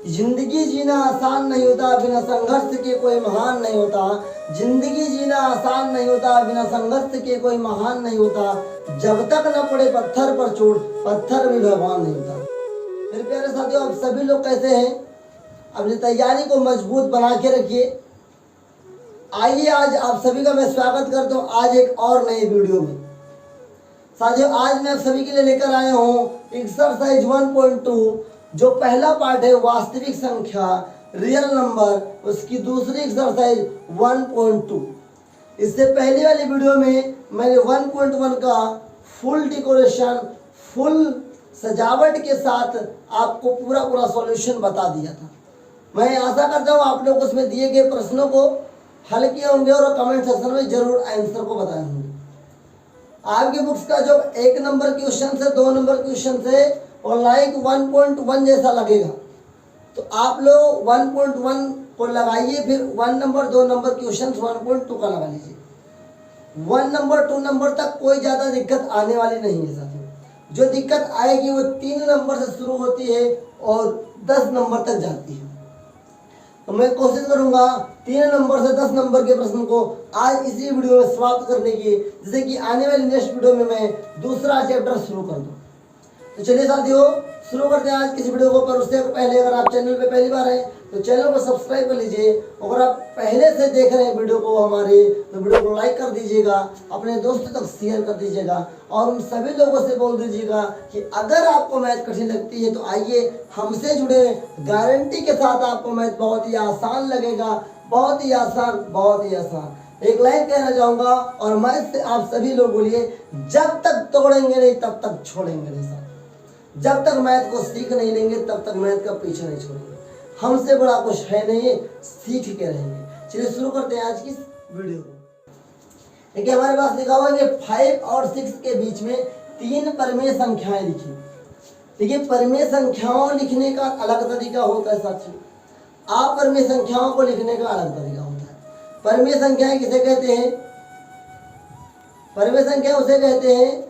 जिंदगी जीना आसान नहीं होता, बिना संघर्ष के कोई महान नहीं होता। जिंदगी जीना आसान नहीं होता, बिना संघर्ष के कोई महान नहीं होता। जब तक न पड़े पत्थर पर चोट, पत्थर भी भगवान नहीं होता। मेरे प्यारे साथियों, आप सभी लोग कैसे हैं? अपनी तैयारी को मजबूत बना के रखिए। आइए आज आप सभी का मैं स्वागत करता हूँ आज एक और नई वीडियो में। साथियों, आज मैं आप सभी के लिए लेकर आया हूँ एक्सरसाइज 1.2, जो पहला पार्ट है वास्तविक संख्या रियल नंबर, उसकी दूसरी एक्सरसाइज 1.2। इससे पहले वाली वीडियो में मैंने 1.1 का फुल डेकोरेशन, फुल सजावट के साथ आपको पूरा सॉल्यूशन बता दिया था। मैं आशा करता हूँ आप लोग उसमें दिए गए प्रश्नों को हल किए होंगे और कमेंट सेक्शन में जरूर आंसर को बताए होंगे। आपकी बुक्स का जो 1 नंबर क्वेश्चन से 2 नंबर क्वेश्चन से और लाइक 1.1 जैसा लगेगा, तो आप लोग 1.1 को लगाइए, फिर 1 नंबर 2 नंबर क्वेश्चन 1.2 का लगा लीजिए। 1 नंबर 2 नंबर तक कोई ज़्यादा दिक्कत आने वाली नहीं है साथियों। जो दिक्कत आएगी वो 3 नंबर से शुरू होती है और 10 नंबर तक जाती है। तो मैं कोशिश करूंगा 3 नंबर से 10 नंबर के प्रश्न को आज इसी वीडियो में समाप्त करने की, जिससे कि आने वाली नेक्स्ट वीडियो में मैं दूसरा चैप्टर शुरू कर दूं। तो चलिए साथियों, शुरू करते हैं आज किसी वीडियो को। पर उससे पहले अगर आप चैनल पे पहली बार हैं तो चैनल को सब्सक्राइब कर लीजिए। अगर आप पहले से देख रहे हैं वीडियो को हमारे, तो वीडियो को लाइक कर दीजिएगा, अपने दोस्तों तक शेयर कर दीजिएगा और उन सभी लोगों से बोल दीजिएगा कि अगर आपको मैथ कठिन लगती है तो आइए हमसे जुड़े। गारंटी के साथ आपको मैथ बहुत ही आसान लगेगा, बहुत ही आसान, बहुत ही आसान। एक लाइन कहना चाहूँगा और मैथ से आप सभी लोग बोलिए, जब तक तोड़ेंगे नहीं तब तक छोड़ेंगे नहीं साथ। जब तक मैथ को सीख नहीं लेंगे तब तक मैथ का पीछा नहीं छोड़ेंगे। हमसे बड़ा कुछ है नहीं, सीख के रहेंगे। चलिए शुरू करते हैं आज की वीडियो को। देखिए हमारे पास लिखा हुआ है कि 5 और 6 के बीच में 3 परिमेय संख्याएं लिखी। देखिए परिमेय संख्याओं लिखने का अलग तरीका होता है साथियों, अपरिमेय संख्याओं को लिखने का अलग तरीका होता है। परिमेय संख्याएं किसे कहते हैं? परिमेय संख्या उसे कहते हैं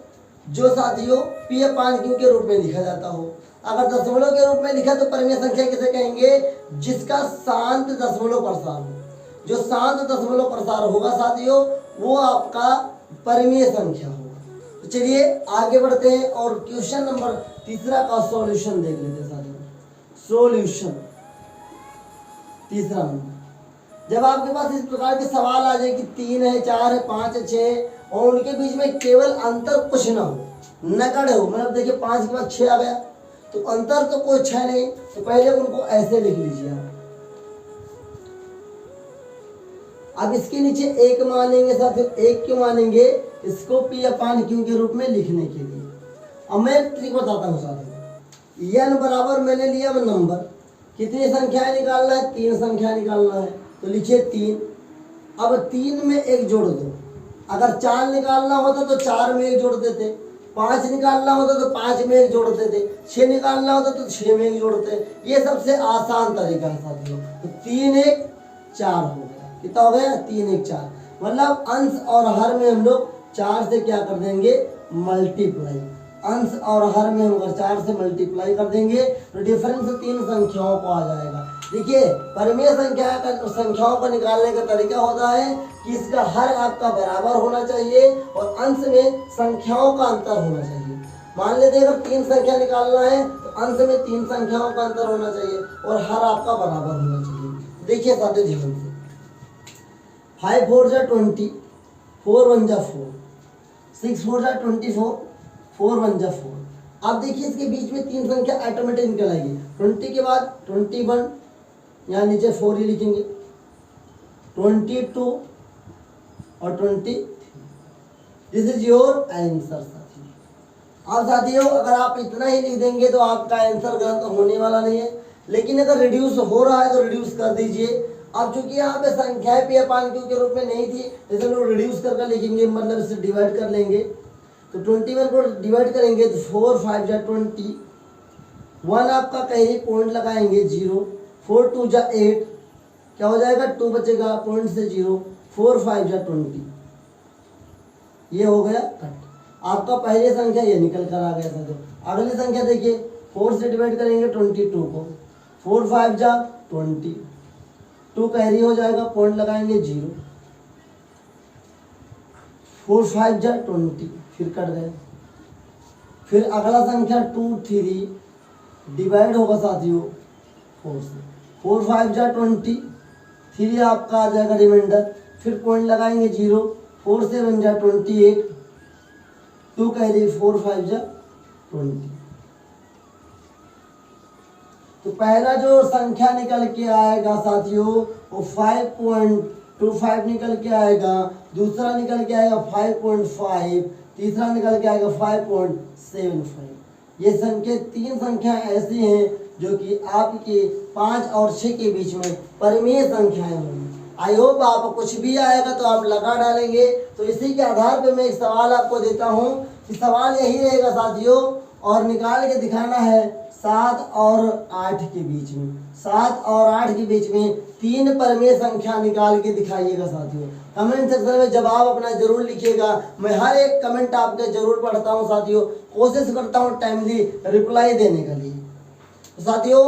जो साथियों P/Q के रूप में लिखा जाता हो। अगर दशमलव के रूप में लिखा तो परिमेय संख्या किसे कहेंगे? जिसका शांत दशमलव प्रसार हो। जो शांत दशमलव प्रसार होगा साथियों, वो आपका परिमेय संख्या होगा। तो चलिए आगे बढ़ते हैं और क्वेश्चन नंबर 3 का सॉल्यूशन देख लेते हैं साथियों। सॉल्यूशन 3 नंबर, जब आपके पास इस प्रकार के सवाल आ जाए कि 3 है, 4 है, 5 है, 6 और उनके बीच में केवल अंतर कुछ ना हो, नकड़ हो, मतलब देखिए 5 के बाद 6 आ गया तो अंतर तो कुछ है नहीं, तो पहले उनको ऐसे लिख लीजिए आप। अब इसके नीचे 1 मानेंगे साथियों। 1 क्यों मानेंगे? इसको P/Q के रूप में लिखने के लिए। अब मैं ट्रिक बताता हूँ साथियों। n बराबर मैंने लिया नंबर, कितनी संख्याएं निकालना है? 3 संख्या निकालना है, तो लिखिए 3। अब 3 में 1 जोड़ दो। अगर 4 निकालना होता तो 4 में 1 जोड़ देते, 5 निकालना होता तो 5 में 1 जोड़ते थे, 6 निकालना होता तो 6 में 1 जोड़ते। ये सबसे आसान तरीका है साथियों। तो 3 1 4 हो गया। कितना हो गया? 3 1 4। मतलब अंश और हर में हम लोग 4 से क्या कर देंगे? मल्टीप्लाई। अंश और हर में हम अगर 4 से मल्टीप्लाई कर देंगे तो डिफरेंस 3 संख्याओं को आ जाएगा। देखिए परिमेय संख्याओं को निकालने का तरीका होता है कि इसका हर आपका बराबर होना चाहिए और अंश में संख्याओं का अंतर होना चाहिए। मान लेते हैं अगर 3 संख्या निकालना है तो अंश में 3 संख्याओं का अंतर होना चाहिए और हर आपका बराबर होना चाहिए। देखिए साथियों ध्यान से, 5 4 जा 20, 4 1 जा 4, 6 4 जा 24, 4 1 जा 4। अब देखिए इसके बीच में 3 संख्या ऑटोमेटिक निकल आएगी। 20 के बाद 21, यहाँ नीचे 4 ही लिखेंगे, 22 और 23। दिस इज योर आंसर साथियों। अब साथियों अगर आप इतना ही लिख देंगे तो आपका आंसर गलत होने वाला नहीं है, लेकिन अगर रिड्यूस हो रहा है तो रिड्यूस कर दीजिए। अब चूंकि यहाँ पे संख्याएं P/Q के रूप में नहीं थी, जैसे लोग रिड्यूस करके लिखेंगे, मतलब इसे डिवाइड कर लेंगे। तो 21 को डिवाइड करेंगे तो 4 5 जा 20, 1 आपका कहीं पॉइंट लगाएंगे 0, 4 2 जा 8, क्या हो जाएगा? 2 बचेगा पॉइंट से 0, 4 5 जा 20। ये हो गया कट। आपका पहली संख्या ये निकल कर आ गया था। तो अगली संख्या देखिए, 4 से डिवाइड करेंगे 22 को, 4 5 जा 20, 2 कैरी हो जाएगा, पॉइंट लगाएंगे 0, 4 5 जा 20, फिर कट गए। फिर अगला संख्या 2 3 डिवाइड होगा साथियों 4 से, 4 5 जा 20, 3 आपका आ जाएगा रिमाइंडर, फिर पॉइंट लगाएंगे 0, 4 7 जा 28, 2 कैरी 4 5 जा 20। तो पहला जो संख्या निकल के आएगा साथियों वो 5.25 निकल के आएगा, दूसरा निकल के आएगा 5.5, तीसरा निकल के आएगा 5.75। ये संख्या 3 संख्या ऐसी हैं जो कि आपके 5 और 6 के बीच में परिमेय संख्याएं होंगी। आई होप आप कुछ भी आएगा तो आप लगा डालेंगे। तो इसी के आधार पे मैं एक सवाल आपको देता हूं कि सवाल यही रहेगा साथियों, और निकाल के दिखाना है 7 और 8 के बीच में, 7 और 8 के बीच में 3 परिमेय संख्या निकाल के दिखाइएगा साथियों। कमेंट सेक्शन में जवाब अपना जरूर लिखिएगा, मैं हर एक कमेंट आपके जरूर पढ़ता हूं साथियों, कोशिश करता हूं टाइमली रिप्लाई देने के लिए। तो साथियों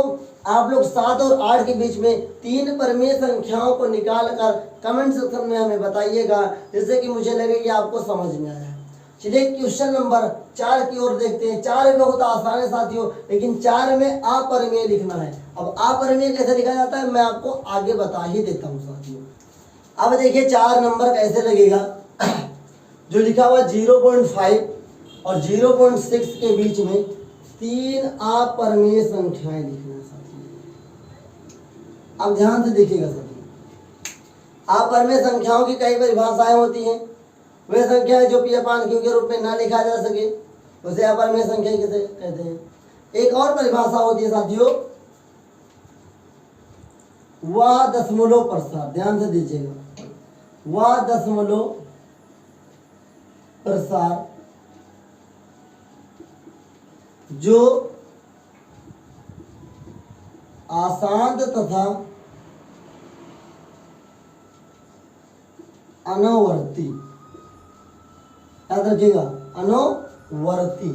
आप लोग 7 और 8 के बीच में 3 परिमेय संख्याओं को निकाल कर कमेंट सेक्शन में हमें बताइएगा, जिससे कि मुझे लगे कि आपको समझ में आया है। चलिए क्वेश्चन नंबर 4 की ओर देखते हैं। 4 में बहुत आसान है साथियों, लेकिन 4 में अपरिमेय लिखना है। अब अपरिमेय कैसे लिखा जाता है मैं आपको आगे बता ही देता हूँ साथियों। अब देखिए 4 नंबर कैसे लगेगा। जो लिखा हुआ 0.5 और 0.6 के बीच में 3 अपरिमेय संख्याएं लिखना है साथियों। अब ध्यान से देखिएगा साथियों, अपरिमेय संख्याओं की कई परिभाषाएं होती हैं। वे संख्या है जो पी अपान क्यू के रूप में ना लिखा जा सके, उसे अपरिमेय संख्या किसे कहते हैं। एक और परिभाषा होती है साथियों, वह दशमलव प्रसार, ध्यान से दीजिएगा, वह दशमलव प्रसार जो अशांत तथा अनावर्ती, याद रखिएगा अनावर्ती,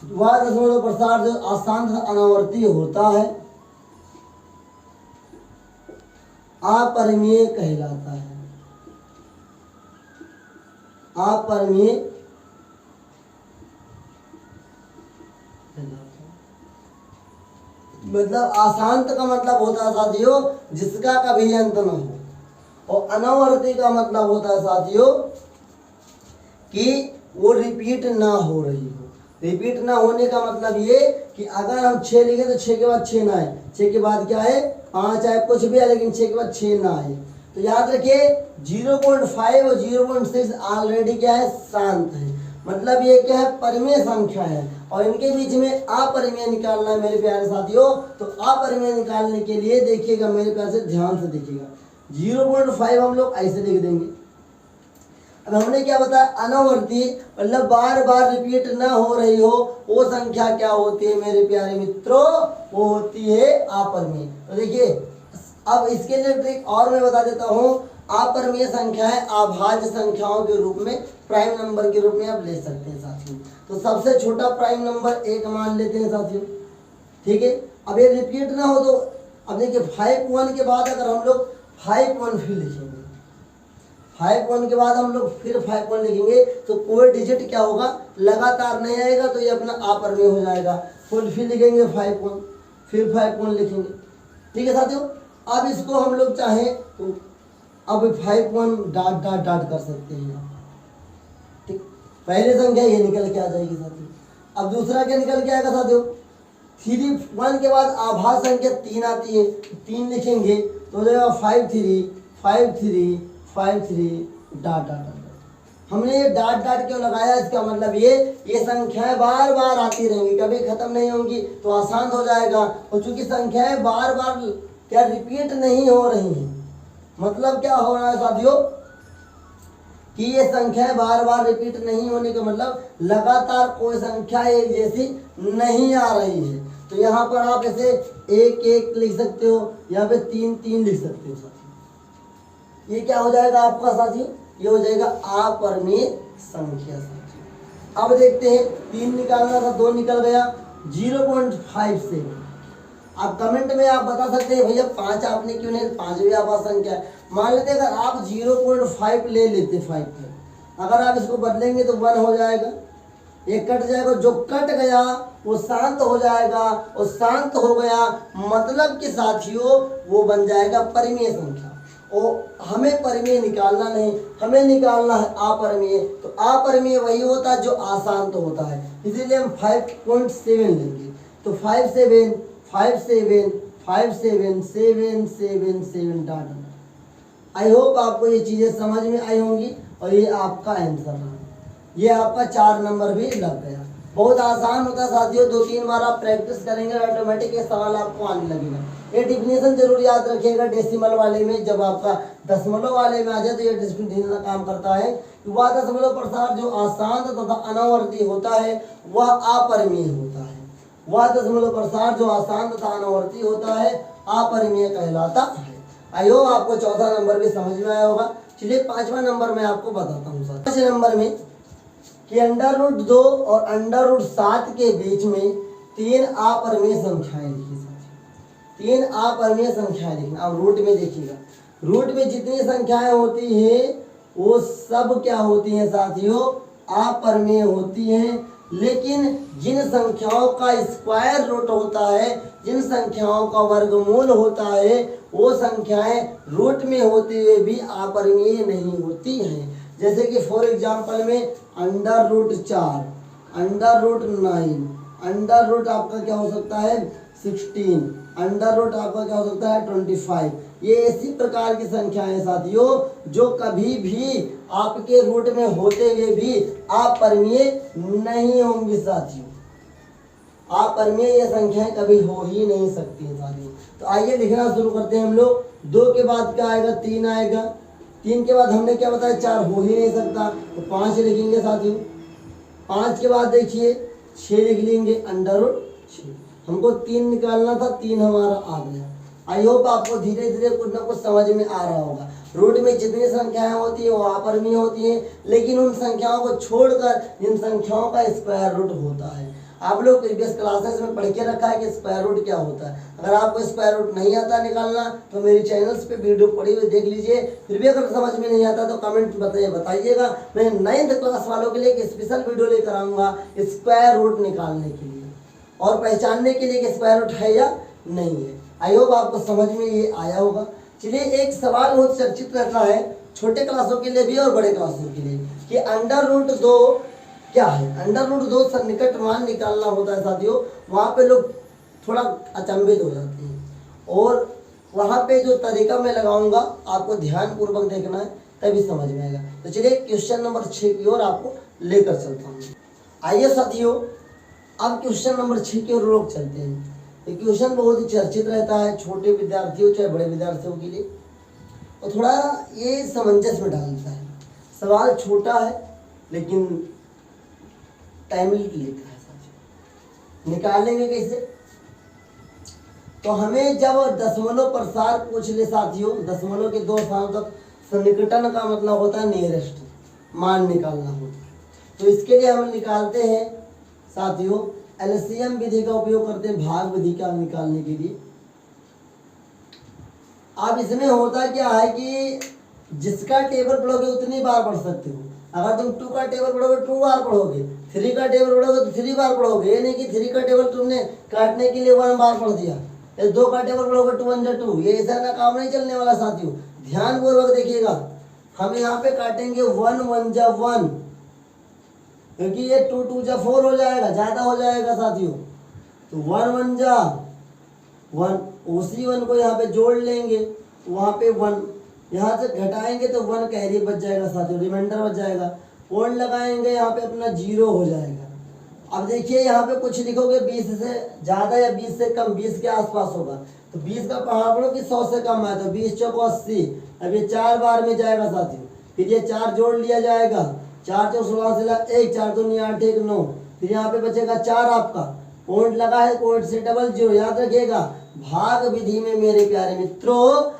वह दशमलव प्रसार जो अशांत अनावर्ती होता है अपरिमेय कहलाता है। अपरिमेय मतलब अशांत का मतलब होता है साथियों जिसका कभी अंत न हो, और अनावर्ती का मतलब होता है साथियों कि वो रिपीट ना हो रही हो। रिपीट ना होने का मतलब ये कि अगर हम 6 लिखे तो 6 के बाद 6 ना आए, 6 के बाद क्या है 5 आए, कुछ भी है, लेकिन 6 के बाद 6 ना आए। तो याद रखिए 0.5 और 0.6 ऑलरेडी क्या है शांत है, मतलब ये क्या है परिमेय संख्या है, और इनके बीच में अपरिमेय निकालना है मेरे प्यारे साथियों। तो अपरिमेय निकालने के लिए देखिएगा मेरे प्यार से ध्यान से देखिएगा, 0.5 हम लोग ऐसे लिख देंगे। अब हमने क्या बताया अनावर्ती मतलब बार बार रिपीट ना हो रही हो, वो संख्या क्या होती है मेरे प्यारे मित्रों, वो होती है अपरिमेय। तो देखिए अब इसके लिए ट्रिक और मैं बता देता हूँ। अपरिमेय संख्या है अभाज्य संख्याओं के रूप में, प्राइम नंबर के रूप में आप ले सकते हैं साथियों। तो सबसे छोटा प्राइम नंबर 1 मान लेते हैं साथियों, ठीक है। अब ये रिपीट ना हो तो अब देखिए 5 के बाद अगर हम लोग 5 फिर लिखेंगे, 5 के बाद हम लोग फिर 5 लिखेंगे तो कोई डिजिट क्या होगा लगातार नहीं आएगा, तो ये अपना अपरिमेय हो जाएगा। फिर लिखेंगे 5 फिर 5 लिखेंगे, ठीक है साथियों। अब इसको हम लोग चाहें तो अब 5 डॉट डॉट डॉट कर सकते हैं, ठीक। पहली संख्या ये निकल के आ जाएगी साथियों। अब दूसरा क्या निकल के आएगा साथियों, 1 के बाद आभाज्य संख्या 3 आती है, 3 लिखेंगे तो हो जाएगा 5 3 5 3 5 3 डॉट डॉट डॉट। हमने ये डॉट डॉट क्यों लगाया, इसका मतलब ये संख्याएं बार बार आती रहेंगी, कभी खत्म नहीं होंगी, तो आसान हो जाएगा। और चूंकि संख्याएं बार बार क्या रिपीट नहीं हो रही हैं, मतलब क्या हो रहा है साथियों कि ये संख्याएं बार बार रिपीट नहीं होने का मतलब लगातार कोई संख्या एक जैसी नहीं आ रही है। तो यहाँ पर आप ऐसे 1 1 लिख सकते हो, यहाँ पे 3 3 लिख सकते हो साथियों। ये क्या हो जाएगा आपका साथियों, ये हो जाएगा अपरिमेय संख्या साथियों। अब देखते हैं 3 निकालना था, 2 निकल गया। 0.5 से आप कमेंट में आप बता सकते हैं भैया 5 आपने क्यों नहीं, 5 भी आपका संख्या है। मान लेते अगर आप 0.5 ले लेते 5 में, अगर आप इसको बदलेंगे तो 1 हो जाएगा, ये कट जाएगा, जो कट गया वो शांत हो जाएगा, और शांत हो गया मतलब कि साथियों वो बन जाएगा परिमेय संख्या। और हमें परिमेय निकालना नहीं, हमें निकालना है अपरिमेय। तो अपरिमेय वही होता है जो अशांत होता है, इसीलिए हम 5.7 लेंगे। तो 5 7 5 7 5 7 7 7 7 डॉट। आई होप आपको ये चीज़ें समझ में आई होंगी, और ये आपका आंसर है, ये आपका 4 नंबर भी लग गया। बहुत आसान होता है साथियों, 2-3 बार आप प्रैक्टिस करेंगे ऑटोमेटिक ये सवाल आपको आने लगेगा। ये डिफिनेशन जरूर याद रखिएगा डेसिमल वाले में, जब आपका दशमलव वाले में आ जाए तो ये डिफिनेशन काम करता है कि वह दशमलव प्रसार जो अशांत तथा अनावर्ती होता है वह अपरिमेय होता है। वह दशमलव प्रसार जो अशांत तथा अनावर्ती होता है अपरिमेय कहलाता है। आई होप आपको चौथा नंबर भी समझ में आया होगा। चलिए 5वां नंबर मैं आपको बताता हूँ सर। 5 नंबर में कि √2 और √7 के बीच में 3 अपरिमेय संख्याएं लिखी। 3 अपरिमेय संख्याएं लिखना। अब रूट में देखिएगा, रूट में जितनी संख्याएं होती हैं वो सब क्या होती हैं साथियों, अपरिमेय होती हैं। लेकिन जिन संख्याओं का स्क्वायर रूट होता है, जिन संख्याओं का वर्गमूल होता है, वो संख्याएं रूट में होते हुए भी अपरिमेय नहीं होती हैं। जैसे कि फॉर एग्जाम्पल में √4, √9, √, आपका क्या हो सकता है 16, √, आपका क्या हो सकता है 25। ये इसी प्रकार की संख्याएं साथियों जो कभी भी आपके रूट में होते हुए भी अपरिमेय नहीं होंगी साथियों। अपरिमेय ये संख्याएं कभी हो ही नहीं सकती हैं साथियों। तो आइए लिखना शुरू करते हैं हम लोग। 2 के बाद क्या आएगा, 3 आएगा। 3 के बाद हमने क्या बताया, 4 हो ही नहीं सकता, तो 5 लिखेंगे साथियों। 5 के बाद देखिए 6 लिख लेंगे, √6। हमको 3 निकालना था, 3 हमारा आ गया। आई होप आपको धीरे धीरे कुछ ना कुछ समझ में आ रहा होगा। रूट में जितनी संख्याएं होती है वो अपरिमेय होती हैं, लेकिन उन संख्याओं को छोड़कर जिन संख्याओं का स्क्वायर रूट होता है, आप लोग प्रीवियस क्लासेस में पढ़ के रखा है कि स्क्वायर रूट क्या होता है। अगर आपको स्क्वायर रूट नहीं आता निकालना तो मेरी चैनल्स पे वीडियो पड़ी हुई देख लीजिए। फिर भी अगर समझ में नहीं आता तो कमेंट बताइएगा। मैं 9th क्लास वालों के लिए एक स्पेशल वीडियो लेकर आऊँगा स्क्वायर रूट निकालने के लिए और पहचानने के लिए कि स्क्वायर रूट है या नहीं है। आई होप आपको समझ में ये आया होगा। चलिए एक सवाल बहुत चर्चित रहता है छोटे क्लासों के लिए भी और बड़े क्लासों के लिए कि √2 क्या है। √2 सन्निकट मान निकालना होता है साथियों। वहाँ पे लोग थोड़ा अचंभित हो जाते हैं, और वहाँ पे जो तरीका मैं लगाऊंगा आपको ध्यान पूर्वक देखना है, तभी समझ में आएगा। तो चलिए क्वेश्चन नंबर 6 की ओर आपको लेकर चलता हूँ। आइए साथियों अब क्वेश्चन नंबर 6 की ओर लोग चलते हैं। ये क्वेश्चन बहुत ही चर्चित रहता है छोटे विद्यार्थियों चाहे बड़े विद्यार्थियों के लिए, और थोड़ा ये समंजस में डालता है। सवाल छोटा है लेकिन टाइमली लेता है साथियों। निकालेंगे कैसे, तो हमें जब दशमलव प्रसार पूछ ले साथियों, दशमलव के 2 स्थानों तक सन्निकटन का मतलब होता है नियरेस्ट मान निकालना होता है। तो इसके लिए हम निकालते हैं साथियों एलसीएम विधि का उपयोग करते हैं, भाग विधि का निकालने के लिए। अब इसमें होता क्या है कि जिसका टेबल पढ़ोगे उतनी बार पढ़ सकते हो। अगर तुम 2 का टेबल पढ़ोगे 2 बार पढ़ोगे, 3 का टेबल पढ़ोगे तो 3 बार पढ़ोगे। ये नहीं कि 3 का टेबल तुमने काटने के लिए 1 बार पढ़ दिया, 2 का टेबल पढ़ोगे 2 1 2। ये ऐसा ना काम नहीं चलने वाला साथियों। ध्यान पूर्वक देखिएगा, हम यहाँ पे काटेंगे 1 1 जा 1, क्योंकि ये 2 2 जा 4 हो जाएगा, ज्यादा हो जाएगा साथियों। तो 1 1 जा 1, उसी 1 को यहाँ पे जोड़ लेंगे, वहाँ पे 1 यहाँ से घटाएंगे तो 1 कैरी बच जाएगा साथियों, रिमाइंडर बच जाएगा। पॉइंट लगाएंगे यहाँ पे अपना 0 हो जाएगा। अब देखिए यहाँ पे कुछ लिखोगे 20 से ज़्यादा या 20 से कम, 20 के आसपास होगा, तो 20 का पहाड़ पढ़ो कि 100 से कम है, तो 20 चौको 80। अब ये 4 बार में जाएगा साथियों, फिर ये 4 जोड़ लिया जाएगा, 4 चौक 16 से 1 4 2 8 1 9, फिर यहाँ पे बचेगा 4 आपका। पॉइंट लगा है, पॉइंट से डबल 0, याद रखिएगा। भाग विधि में मेरे प्यारे मित्रों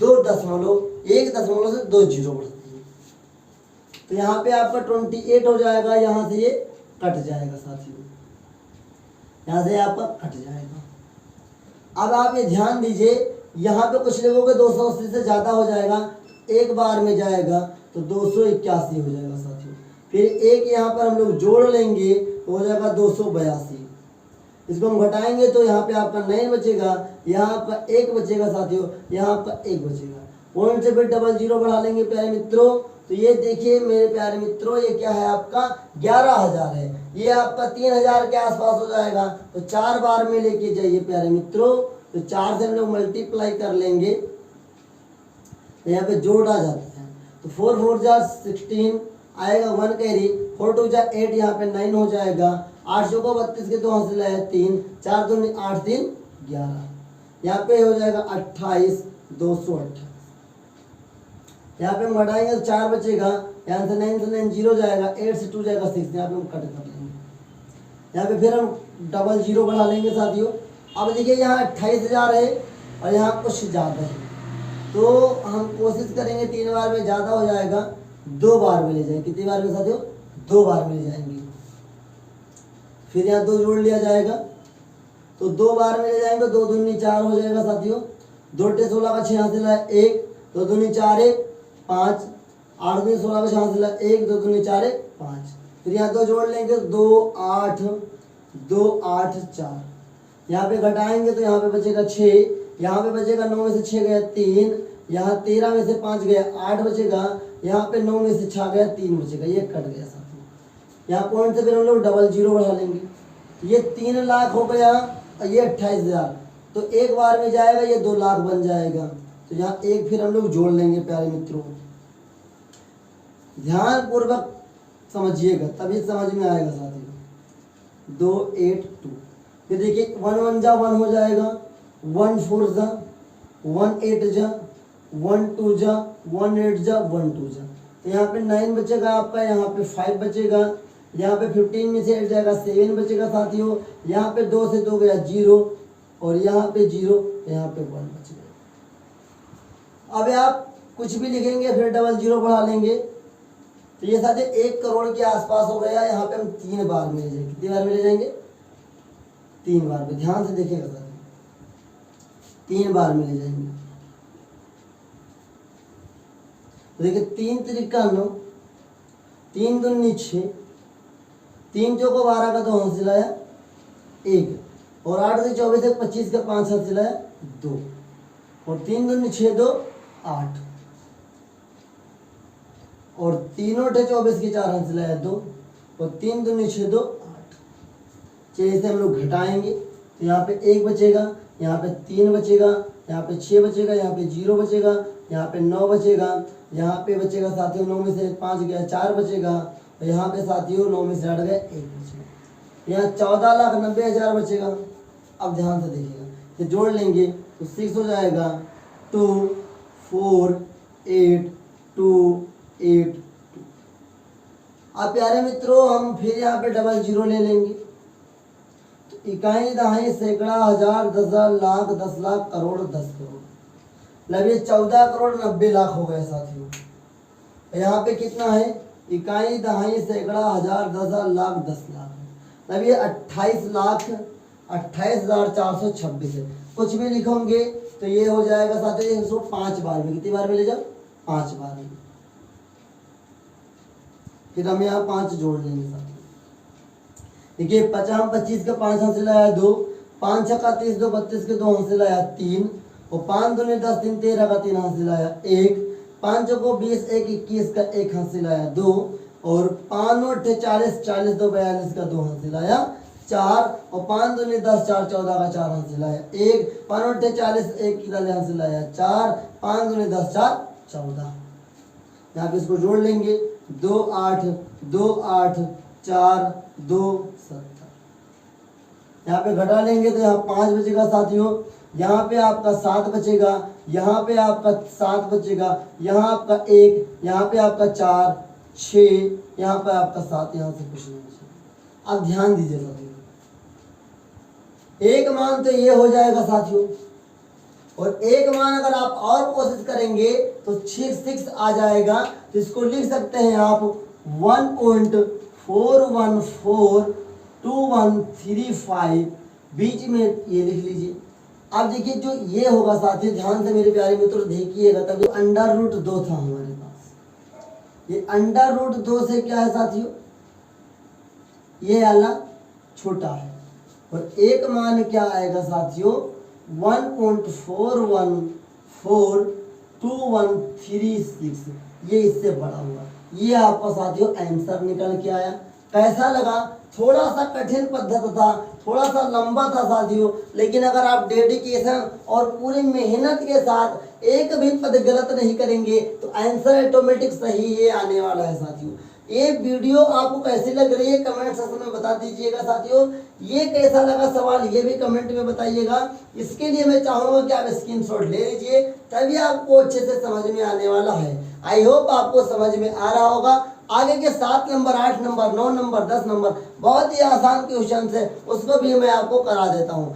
1 दशमलव से 2 जीरो बढ़ती है, तो यहाँ पे आपका 28 हो जाएगा। यहाँ से ये कट जाएगा साथियों, यहाँ से आपका कट जाएगा। अब आप ये ध्यान दीजिए, यहाँ पे कुछ लोगों के 280 से ज़्यादा हो जाएगा, एक बार में जाएगा तो 281 हो जाएगा साथियों। फिर एक यहाँ पर हम लोग जोड़ लेंगे तो हो जाएगा 282। इसको हम घटाएंगे तो यहाँ पे आपका 9 बचेगा, यहाँ आपका 1 बचेगा साथियों, यहाँ आपका 1 बचेगा। पॉइंट से फिर डबल जीरो बढ़ा लेंगे प्यारे मित्रों। तो ये देखिए मेरे प्यारे मित्रों, ये क्या है आपका 11,000 है, ये आपका 3,000 के आसपास हो जाएगा। तो 4 बार में लेके जाइए प्यारे मित्रों। तो 4 से हम लोग मल्टीप्लाई कर लेंगे, तो यहाँ पे जोड़ा जाता है। तो 4 4 जा 16 आएगा, 1 कैरी, 4 2 जा 8, यहाँ पे 9 हो जाएगा। 8 को 32 के 2 हासिल है 3, 4 2 8 3 11, यहाँ पे हो जाएगा 28, 228। यहाँ पे हम घटाएंगे तो 4 बचेगा, यहाँ से 9 से 9 0 जाएगा, 8 से 2 जाएगा 6, यहाँ पे हम कट कर लेंगे। यहाँ पे फिर हम डबल जीरो बढ़ा लेंगे साथियों। अब देखिए यहाँ 28,000 है और यहाँ कुछ ज़्यादा है, तो हम कोशिश करेंगे 3 बार में, ज़्यादा हो जाएगा 2 बार में ले जाएंगे। कितनी बार में साथियों? 2 बार में ले जाएंगे। फिर यहाँ 2 जोड़ लिया जाएगा, तो 2 बार में ले जाएंगे, 2 दूनी 4 हो जाएगा साथियों। 2 टे 16 का 6 हासिल है 1, 2 दूनी 4 1 5, 8 दूनी 16 का 6 हासिल है 1, 2 दूनी 4 1 5। फिर यहाँ 2 जोड़ लेंगे, 2 8 2 8 4, यहाँ पे घटाएंगे तो यहाँ पे बचेगा 6, यहाँ पे बचेगा 9 में से 6 गया 3, यहाँ 13 में से 5 गया 8 बचेगा, यहाँ पे 9 में से 6 गया 3 बचेगा, ये कट गया साथियों। यहाँ पॉइंट से फिर हम लोग डबल जीरो बढ़ा लेंगे। ये 3 लाख हो गया और ये 28,000, तो एक बार में जाएगा, ये 2 लाख बन जाएगा। तो यहाँ एक फिर हम लोग जोड़ लेंगे प्यारे मित्रों, ध्यान पूर्वक समझिएगा तभी समझ में आएगा साथियों। 2 8 2, फिर देखिए 1 1 जा 1 हो जाएगा, 1 4 जा 1 8 जा 1 2 जा 1 8 जा 1 2 जा, तो यहाँ पे 9 बचेगा आपका, यहाँ पे 5 बचेगा, यहाँ पे 15 में से 8 जाएगा 7 बचेगा साथियों। यहाँ पे 2 से 2 गया 0 और यहाँ पे 0, यहाँ पे 1 बच गया। अब आप कुछ भी लिखेंगे फिर डबल जीरो बढ़ा लेंगे, तो ये साथियों 1 करोड़ के आसपास हो गया। यहाँ पे हम 3 बार में ले जाएंगे। कितनी बार में ले जाएंगे? 3 बार में, ध्यान से देखिएगा साथियों, 3 बार में ले जाएंगे। देखिए 3 तरीका 9, 3 दूनी 6, 3 चौको 12 का 2 हासिल आया 1, और 8 से 24 से 25 का 5 हासिल आया 2, और 3 दूनी 6 2 8, और 3 8 24 की 4 हासिल आया 2, और 3 दूनी 6 2 8। चलिए इसे हम लोग घटाएंगे तो यहाँ पे 1 बचेगा, यहाँ पे 3 बचेगा, यहाँ पे 6 बचेगा, यहाँ पे 0 बचेगा, यहाँ पे 9 बचेगा, यहाँ पे बचेगा साथियों 9 में से 5 गया 4 बचेगा, और यहाँ पे साथियों 9 में से 8 गया 1 बचेगा। यहाँ 14,90,000 बचेगा। अब ध्यान से देखिएगा, तो जोड़ लेंगे तो 6 हो जाएगा 2 4 8 2 8 2। अब प्यारे मित्रों हम फिर यहाँ पे डबल जीरो ले लेंगे, तो इकाई दहाई सैकड़ा हजार 10,000 लाख 10 लाख करोड़ 10 करोड़, मतलब ये 14 करोड़ 90 लाख हो गए साथियों। यहाँ पे कितना है? इकाई दहाई सैकड़ा हजार 10,000 लाख 10 लाख, मतलब ये 28 लाख 28,426 है। कुछ भी लिखोगे तो ये हो जाएगा साथियों इसको 5 बार में। कितनी बार में ले जाओ? 5 बार में। फिर हम यहाँ 5 जोड़ लेंगे साथियों। देखिए 25 का 5 हासिल आया 2, 5 छक्का 30 2 32 के 2 हासिल आया 3, और 5 दूनी 10 3 13 का 3 हासिल आया 1, 5 को 20 1 21 का 1 हासिल आया 2, और 5 9 40 40 2 42 का 2 हासिल आया 4, और 5 दूनी 10 4 14 का 4 हासिल आया 1, 5 9 40 1 की हासिल आया 4, 5 दूनी 10 4 14। यहाँ पे इसको जोड़ लेंगे 2 8 2 8 4 2 7। यहाँ पे घटा लेंगे तो यहाँ 5 बचेगा साथियों, यहाँ पे आपका 7 बचेगा, यहाँ पे आपका 7 बचेगा, यहाँ आपका 1, यहाँ पे आपका 4 6, यहाँ पे आपका 7, यहाँ से कुछ नहीं बचेगा। अब ध्यान दीजिए साथियों, एक मान तो ये हो जाएगा साथियों, और एक मान अगर आप और कोशिश करेंगे तो 6 आ जाएगा। तो इसको लिख सकते हैं आप 1.4142135, बीच में ये लिख लीजिए अब देखिए जो ये होगा साथियों, ध्यान से मेरे प्यारे मित्रों देखिएगा, तभी √2 था हमारे पास। ये √2 से क्या है साथियों, ये वाला छोटा है, और एक मान क्या आएगा साथियों 1.414236, ये इससे बड़ा हुआ। ये आपका साथियों आंसर निकल के आया। कैसा लगा? थोड़ा सा कठिन पद्धति था, थोड़ा सा लंबा था साथियों, लेकिन अगर आप डेडिकेशन और पूरी मेहनत के साथ एक भी पद गलत नहीं करेंगे तो आंसर ऑटोमेटिक सही ही आने वाला है साथियों। ये वीडियो आपको कैसी लग रही है कमेंट सेक्शन में बता दीजिएगा साथियों। ये कैसा लगा सवाल ये भी कमेंट में बताइएगा। इसके लिए मैं चाहूंगा कि आप स्क्रीनशॉट ले लीजिए, तभी आपको अच्छे से समझ में आने वाला है। आई होप आपको समझ में आ रहा होगा। आगे के 7 नंबर, 8 नंबर, 9 नंबर, 10 नंबर बहुत ही आसान क्वेश्चन है, उसको भी मैं आपको करा देता हूँ।